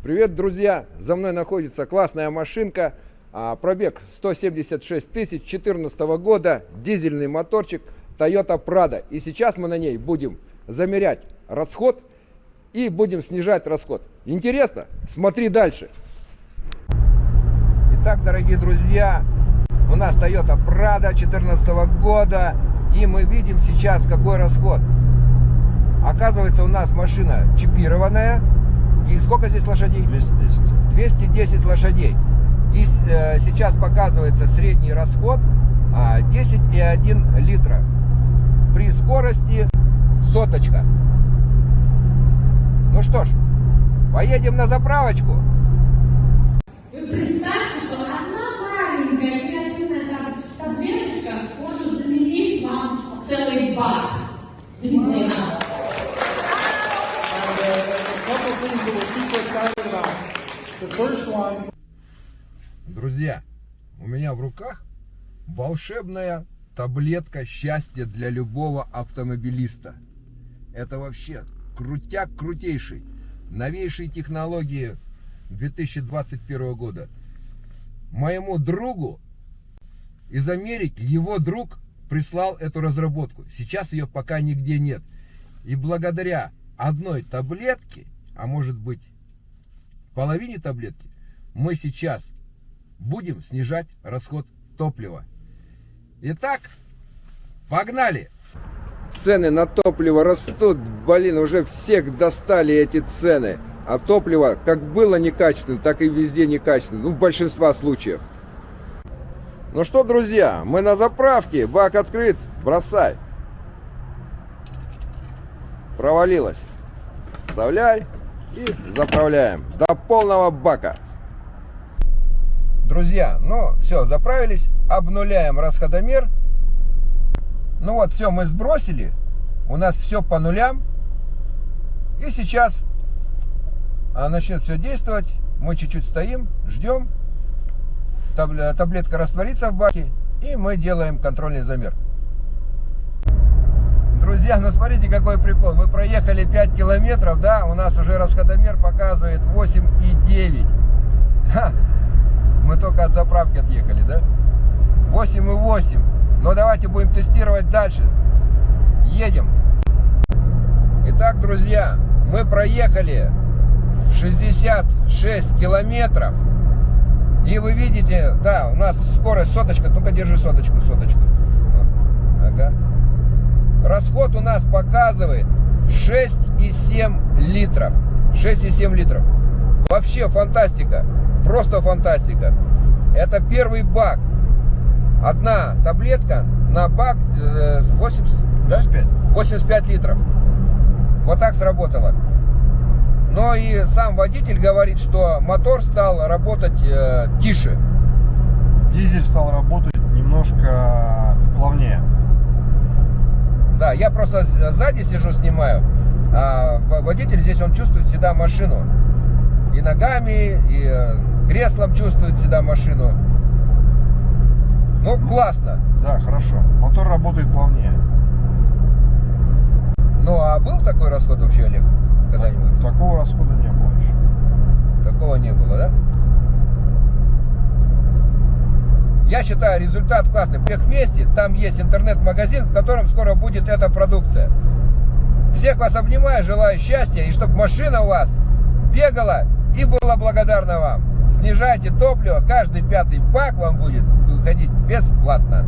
Привет, друзья! За мной находится классная машинка, пробег 176 тысяч, 2014 года, дизельный моторчик Toyota Prado. И сейчас мы на ней будем замерять расход и будем снижать расход. Интересно? Смотри дальше. Итак, дорогие друзья, у нас Toyota Prado 2014 года, и мы видим сейчас какой расход. Оказывается, у нас машина чипированная. И сколько здесь лошадей? 210. 210 лошадей. И сейчас показывается средний расход 10,1 литра. При скорости соточка. Ну что ж, поедем на заправочку. Вы представьте, что одна маленькая миниатюрная таблеточка может заменить вам целый бак бензина. Друзья, у меня в руках волшебная таблетка счастья для любого автомобилиста. Это вообще крутяк крутейший. Новейшие технологии 2021 года. Моему другу из Америки, его друг прислал эту разработку. Сейчас ее пока нигде нет. И благодаря одной таблетке, а может быть половине таблетки, мы сейчас будем снижать расход топлива. Итак, погнали! Цены на топливо растут, блин, уже всех достали эти цены. А топливо как было некачественным, так и везде некачественным, ну в большинстве случаев. Ну что, друзья, мы на заправке, бак открыт, бросай. Провалилось. Вставляй и заправляем до полного бака. Друзья, ну все, заправились, обнуляем расходомер. Ну вот, все, мы сбросили. У нас все по нулям. И сейчас начнет все действовать. Мы чуть-чуть стоим, ждем. Таблетка растворится в баке. И мы делаем контрольный замер. Друзья, ну смотрите, какой прикол. Мы проехали 5 километров, да, у нас уже расходомер показывает 8,9. Мы только от заправки отъехали, да? 8,8. Но давайте будем тестировать дальше. Едем. Итак, друзья, мы проехали 66 километров. И вы видите, да, у нас скорость соточка. Ну-ка, держи соточку. Вот. Ага. Расход у нас показывает 6,7 литров. 6,7 литров. Вообще фантастика. Просто фантастика. Это первый бак. Одна таблетка на бак 85 литров. Вот так сработало. Но и сам водитель говорит, что мотор стал работать тише. Дизель стал работать немножко плавнее. Да, я просто сзади сижу, снимаю, а водитель здесь, он чувствует всегда машину. И ногами, и креслом чувствует всегда машину. Ну, классно. Да, хорошо. Мотор работает плавнее. Ну, а был такой расход вообще, Олег, когда-нибудь? Такого расхода не было еще. Такого не было, да? Я считаю, результат классный. Всех вместе, там есть интернет-магазин, в котором скоро будет эта продукция. Всех вас обнимаю, желаю счастья, и чтобы машина у вас бегала и была благодарна вам. Снижайте топливо, каждый 5-й бак вам будет выходить бесплатно.